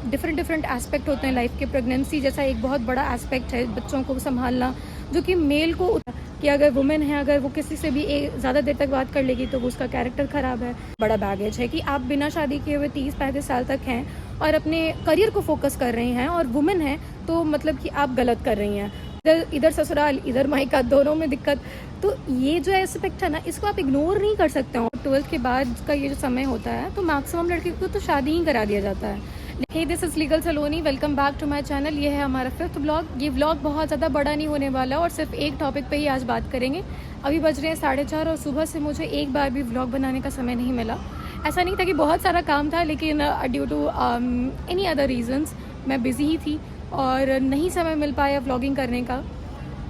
Different different aspect होते हैं life के। प्रेगनेंसी जैसा एक बहुत बड़ा एस्पेक्ट है बच्चों को संभालना, जो कि मेल को कि अगर वुमेन है, अगर वो किसी से भी ज़्यादा देर तक बात कर लेगी तो वो उसका कैरेक्टर ख़राब है। बड़ा बैगेज है कि आप बिना शादी किए हुए 30-35 साल तक हैं और अपने करियर को फोकस कर रही हैं और वुमेन है, तो मतलब कि आप गलत कर रही हैं। इधर ससुराल इधर मायका, दोनों में दिक्कत। तो ये जो एस्पेक्ट है ना, इसको आप इग्नोर नहीं कर सकते हो। 12th के बाद का ये जो समय होता है तो मैक्सिमम लड़की को तो शादी ही करा दिया जाता है। Hey this is legal Saloni, welcome back to my channel. ये है हमारा 5th ब्लॉग। ये व्लॉग बहुत ज़्यादा बड़ा नहीं होने वाला और सिर्फ एक टॉपिक पे ही आज बात करेंगे। अभी बज रहे हैं 4:30 और सुबह से मुझे एक बार भी व्लॉग बनाने का समय नहीं मिला। ऐसा नहीं था कि बहुत सारा काम था, लेकिन due to any other reasons मैं बिज़ी ही थी और नहीं समय मिल पाया व्लॉगिंग करने का।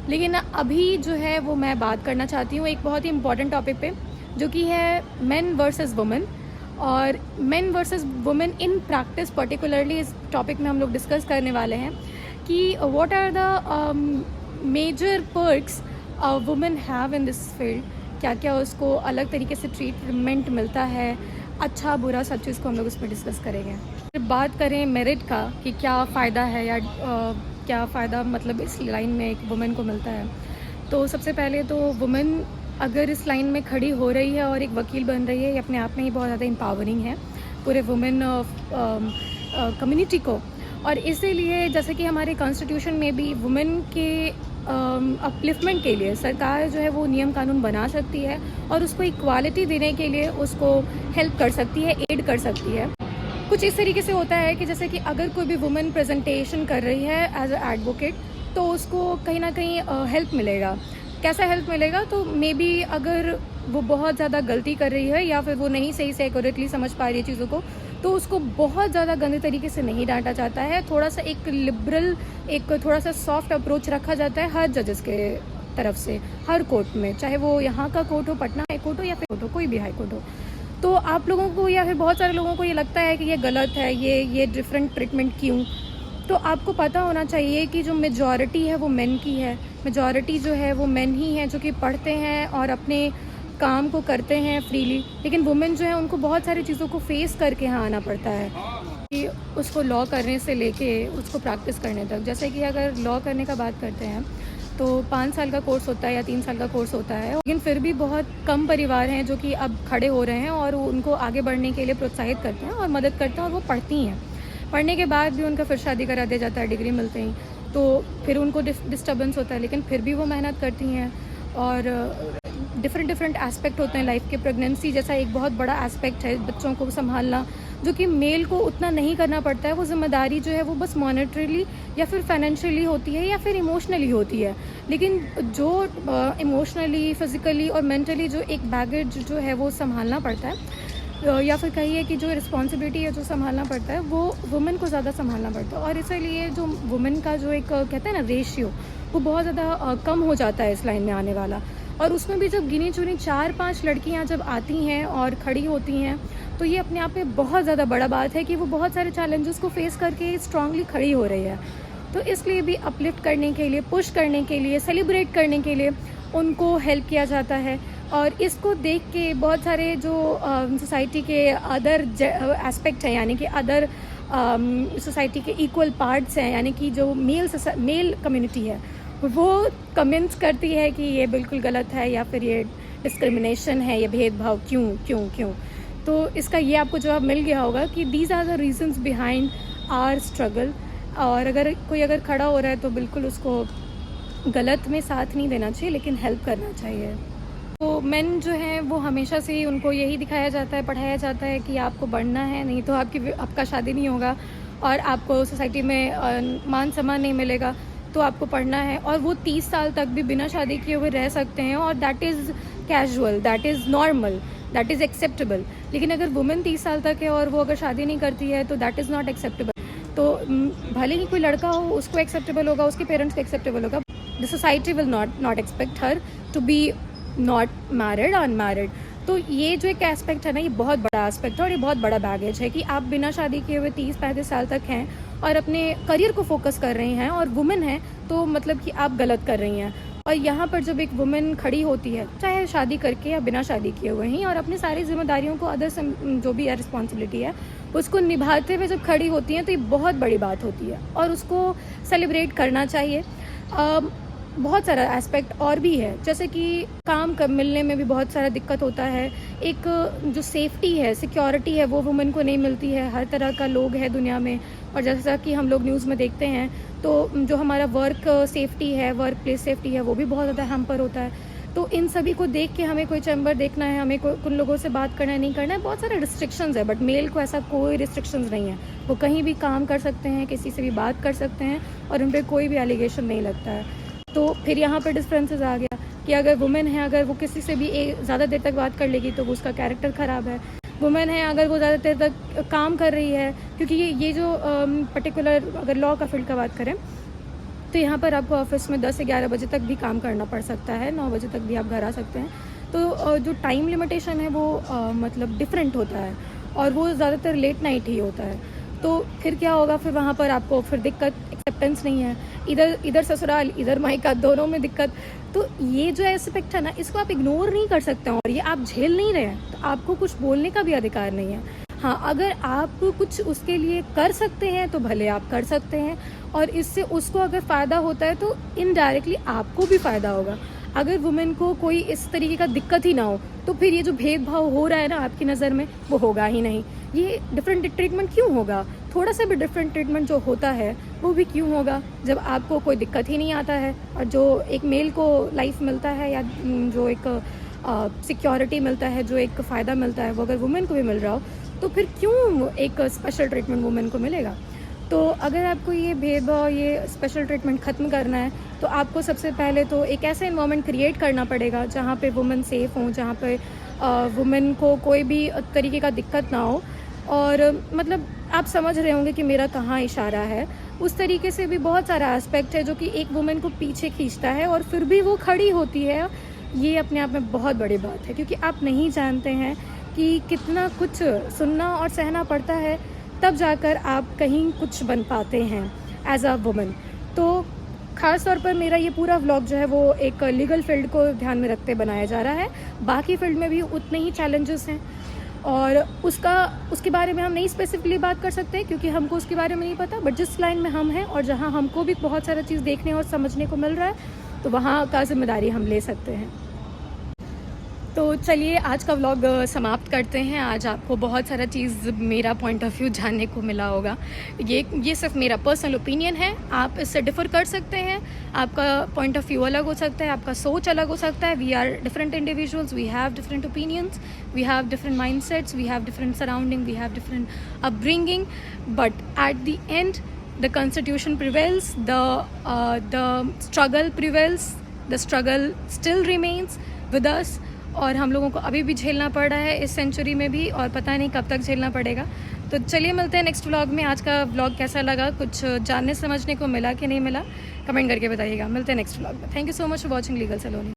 लेकिन अभी जो है वो मैं बात करना चाहती हूँ एक बहुत ही इंपॉर्टेंट टॉपिक पे, जो कि है मेन वर्सेस वुमेन। और men versus women in practice particularly इस टॉपिक में हम लोग डिस्कस करने वाले हैं कि what are the major perks women have in this field. क्या क्या उसको अलग तरीके से ट्रीटमेंट मिलता है, अच्छा बुरा सब चीज़ को हम लोग उसमें डिस्कस करेंगे। फिर बात करें मेरिट का कि क्या फ़ायदा है या क्या फ़ायदा मतलब इस लाइन में एक वुमेन को मिलता है। तो सबसे पहले तो वुमेन अगर इस लाइन में खड़ी हो रही है और एक वकील बन रही है, ये अपने आप में ही बहुत ज़्यादा एम्पावरिंग है पूरे वुमेन कम्युनिटी को। और इसीलिए जैसे कि हमारे कॉन्स्टिट्यूशन में भी वुमेन के अपलिफ्टमेंट के लिए सरकार जो है वो नियम कानून बना सकती है और उसको इक्वालिटी देने के लिए उसको हेल्प कर सकती है, एड कर सकती है। कुछ इस तरीके से होता है कि जैसे कि अगर कोई भी वुमेन प्रेजेंटेशन कर रही है एज अ एडवोकेट, तो उसको कहीं ना कहीं हेल्प मिलेगा। कैसा हेल्प मिलेगा? तो मे बी अगर वो बहुत ज़्यादा गलती कर रही है या फिर वो नहीं सही से एक्यूरेटली समझ पा रही है चीज़ों को, तो उसको बहुत ज़्यादा गंदे तरीके से नहीं डांटा जाता है। थोड़ा सा एक लिबरल, एक थोड़ा सा सॉफ्ट अप्रोच रखा जाता है हर जजेस के तरफ से, हर कोर्ट में, चाहे वो यहाँ का कोर्ट हो, पटना हाई कोर्ट हो या फिर कोर्ट हो, कोई भी हाई कोर्ट हो। तो आप लोगों को या फिर बहुत सारे लोगों को ये लगता है कि ये गलत है, ये डिफरेंट ट्रीटमेंट क्यों? तो आपको पता होना चाहिए कि जो मेजॉरिटी है वो मेन की है। मेजॉरिटी जो है वो मेन ही है जो कि पढ़ते हैं और अपने काम को करते हैं फ्रीली। लेकिन वुमेन जो है उनको बहुत सारी चीज़ों को फेस करके यहाँ आना पड़ता है, कि उसको लॉ करने से लेके उसको प्रैक्टिस करने तक। जैसे कि अगर लॉ करने का बात करते हैं तो 5 साल का कोर्स होता है या 3 साल का कोर्स होता है, लेकिन फिर भी बहुत कम परिवार हैं जो कि अब खड़े हो रहे हैं और उनको आगे बढ़ने के लिए प्रोत्साहित करते हैं और मदद करते हैं, और वो पढ़ती हैं। पढ़ने के बाद भी उनका फिर शादी करा दिया जाता है डिग्री मिलते ही, तो फिर उनको डिस्टर्बेंस होता है, लेकिन फिर भी वो मेहनत करती हैं। और डिफरेंट एस्पेक्ट होते हैं लाइफ के। प्रेगनेंसी जैसा एक बहुत बड़ा एस्पेक्ट है बच्चों को संभालना, जो कि मेल को उतना नहीं करना पड़ता है। वो जिम्मेदारी जो है वो बस मॉनेटरीली या फिर फाइनेंशियली होती है या फिर इमोशनली होती है। लेकिन जो इमोशनली, फिजिकली और मेंटली जो एक बैगेज जो है वो संभालना पड़ता है, या फिर कहिए कि जो रिस्पॉन्सिबिलिटी है जो संभालना पड़ता है, वो वुमेन को ज़्यादा संभालना पड़ता है। और इसीलिए जो वुमेन का जो एक कहते हैं ना रेशियो, वो बहुत ज़्यादा कम हो जाता है इस लाइन में आने वाला। और उसमें भी जब गिनी चुनी 4-5 लड़कियां जब आती हैं और खड़ी होती हैं, तो ये अपने आप में बहुत ज़्यादा बड़ा बात है कि वो बहुत सारे चैलेंजेस को फेस करके स्ट्रांगली खड़ी हो रही है। तो इसलिए भी अपलिफ्ट करने के लिए, पुश करने के लिए, सेलिब्रेट करने के लिए उनको हेल्प किया जाता है। और इसको देख के बहुत सारे जो सोसाइटी के अदर एस्पेक्ट हैं, यानी कि अदर सोसाइटी के इक्वल पार्ट्स हैं, यानी कि जो मेल कम्युनिटी है, वो कमेंट्स करती है कि ये बिल्कुल गलत है या फिर ये डिस्क्रिमिनेशन है, ये भेदभाव क्यों क्यों क्यों। तो इसका ये आपको जवाब मिल गया होगा कि these are the reasons behind our struggle. और अगर कोई खड़ा हो रहा है तो बिल्कुल उसको गलत में साथ नहीं देना चाहिए, लेकिन हेल्प करना चाहिए। तो मेन जो हैं वो हमेशा से ही उनको यही दिखाया जाता है, पढ़ाया जाता है कि आपको बढ़ना है, नहीं तो आपका शादी नहीं होगा और आपको सोसाइटी में मान सम्मान नहीं मिलेगा, तो आपको पढ़ना है। और वो 30 साल तक भी बिना शादी किए हुए रह सकते हैं और that is casual, that is normal, that is acceptable. लेकिन अगर वुमेन 30 साल तक है और वो अगर शादी नहीं करती है तो दैट इज़ नॉट एक्सेप्टेबल। तो भले ही कोई लड़का हो, उसको एक्सेप्टेबल होगा, उसके पेरेंट्स को एक्सेप्टेबल होगा, the society will not expect her to be not married, unmarried. तो ये जो एक एस्पेक्ट है ना, ये बहुत बड़ा एस्पेक्ट है और ये बहुत बड़ा बैगेज है कि आप बिना शादी किए हुए 30-35 साल तक हैं और अपने करियर को फोकस कर रही हैं और वुमेन हैं, तो मतलब कि आप गलत कर रही हैं। और यहाँ पर जब एक वुमेन खड़ी होती है, चाहे शादी करके या बिना शादी किए हुए ही, और अपनी सारी जिम्मेदारियों को, अदर जो भी है रिस्पॉन्सिबिलिटी है, उसको निभाते हुए जब खड़ी होती हैं तो ये बहुत बड़ी बात होती है और उसको सेलिब्रेट करना चाहिए। बहुत सारा एस्पेक्ट और भी है, जैसे कि काम कब मिलने में भी बहुत सारा दिक्कत होता है। एक जो सेफ्टी है, सिक्योरिटी है, वो वुमेन को नहीं मिलती है। हर तरह का लोग है दुनिया में, और जैसा कि हम लोग न्यूज़ में देखते हैं तो जो हमारा वर्क सेफ्टी है, वर्क प्लेस सेफ्टी है, वो भी बहुत ज़्यादा हैम्पर होता है। तो इन सभी को देख के हमें कोई चैम्बर देखना है, हमें उन लोगों से बात करना है, नहीं करना है, बहुत सारे रिस्ट्रिक्शंस है। बट मेल को ऐसा कोई रिस्ट्रिक्शंस नहीं है, वो कहीं भी काम कर सकते हैं, किसी से भी बात कर सकते हैं और उन पर कोई भी एलिगेशन नहीं लगता है। तो फिर यहाँ पर डिफरेंसेस आ गया कि अगर वुमेन है, अगर वो किसी से भी ज़्यादा देर तक बात कर लेगी तो वो उसका कैरेक्टर ख़राब है। वुमेन है, अगर वो ज़्यादा देर तक काम कर रही है, क्योंकि ये जो पर्टिकुलर अगर लॉ का फील्ड का बात करें तो यहाँ पर आपको ऑफिस में 10 से 11 बजे तक भी काम करना पड़ सकता है, 9 बजे तक भी आप घर आ सकते हैं। तो जो टाइम लिमिटेशन है वो मतलब डिफरेंट होता है और वो ज़्यादातर लेट नाइट ही होता है। तो फिर क्या होगा, फिर वहाँ पर आपको फिर दिक्कत, एक्सेप्टेंस नहीं है, इधर ससुराल इधर मायका, दोनों में दिक्कत। तो ये जो एस्पेक्ट है ना, इसको आप इग्नोर नहीं कर सकते और ये आप झेल नहीं रहे हैं तो आपको कुछ बोलने का भी अधिकार नहीं है। हाँ, अगर आप कुछ उसके लिए कर सकते हैं तो भले आप कर सकते हैं, और इससे उसको अगर फ़ायदा होता है तो इनडायरेक्टली आपको भी फ़ायदा होगा। अगर वुमेन को कोई इस तरीके का दिक्कत ही ना हो तो फिर ये जो भेदभाव हो रहा है ना आपकी नज़र में, वो होगा ही नहीं। ये डिफरेंट ट्रीटमेंट क्यों होगा? थोड़ा सा भी डिफरेंट ट्रीटमेंट जो होता है वो भी क्यों होगा जब आपको कोई दिक्कत ही नहीं आता है, और जो एक मेल को लाइफ मिलता है या जो एक सिक्योरिटी मिलता है, जो एक फ़ायदा मिलता है, वो अगर वुमेन को भी मिल रहा हो तो फिर क्यों एक स्पेशल ट्रीटमेंट वुमेन को मिलेगा? तो अगर आपको ये भेदभाव, ये स्पेशल ट्रीटमेंट ख़त्म करना है तो आपको सबसे पहले तो एक ऐसा इन्वायरमेंट क्रिएट करना पड़ेगा जहाँ पे वुमेन सेफ़ हों, जहाँ पे वुमेन को कोई भी तरीके का दिक्कत ना हो। और मतलब आप समझ रहे होंगे कि मेरा कहाँ इशारा है। उस तरीके से भी बहुत सारा एस्पेक्ट है जो कि एक वुमेन को पीछे खींचता है और फिर भी वो खड़ी होती है। ये अपने आप में बहुत बड़ी बात है, क्योंकि आप नहीं जानते हैं कि कितना कुछ सुनना और सहना पड़ता है, तब जाकर आप कहीं कुछ बन पाते हैं एज अ वुमेन। तो ख़ास तौर पर मेरा ये पूरा व्लॉग जो है वो एक लीगल फील्ड को ध्यान में रखते बनाया जा रहा है। बाकी फील्ड में भी उतने ही चैलेंजेस हैं और उसके बारे में हम नहीं स्पेसिफिकली बात कर सकते क्योंकि हमको उसके बारे में नहीं पता। बट जिस लाइन में हम हैं और जहाँ हमको भी बहुत सारा चीज़ देखने और समझने को मिल रहा है, तो वहाँ का जिम्मेदारी हम ले सकते हैं। तो चलिए आज का व्लॉग समाप्त करते हैं। आज आपको बहुत सारा चीज़, मेरा पॉइंट ऑफ व्यू जानने को मिला होगा। ये सिर्फ मेरा पर्सनल ओपिनियन है, आप इससे डिफ़र कर सकते हैं। आपका पॉइंट ऑफ व्यू अलग हो सकता है, आपका सोच अलग हो सकता है। We are different individuals, we have different opinions, we have different mindsets, we have different surrounding, we have different upbringing, but at the end the constitution prevails, the struggle prevails, the struggle still remains with us। और हम लोगों को अभी भी झेलना पड़ रहा है इस सेंचुरी में भी, और पता नहीं कब तक झेलना पड़ेगा। तो चलिए मिलते हैं नेक्स्ट व्लॉग में। आज का व्लॉग कैसा लगा, कुछ जानने समझने को मिला कि नहीं मिला, कमेंट करके बताइएगा। मिलते हैं नेक्स्ट व्लॉग में। Thank you so much for watching legal Saloni.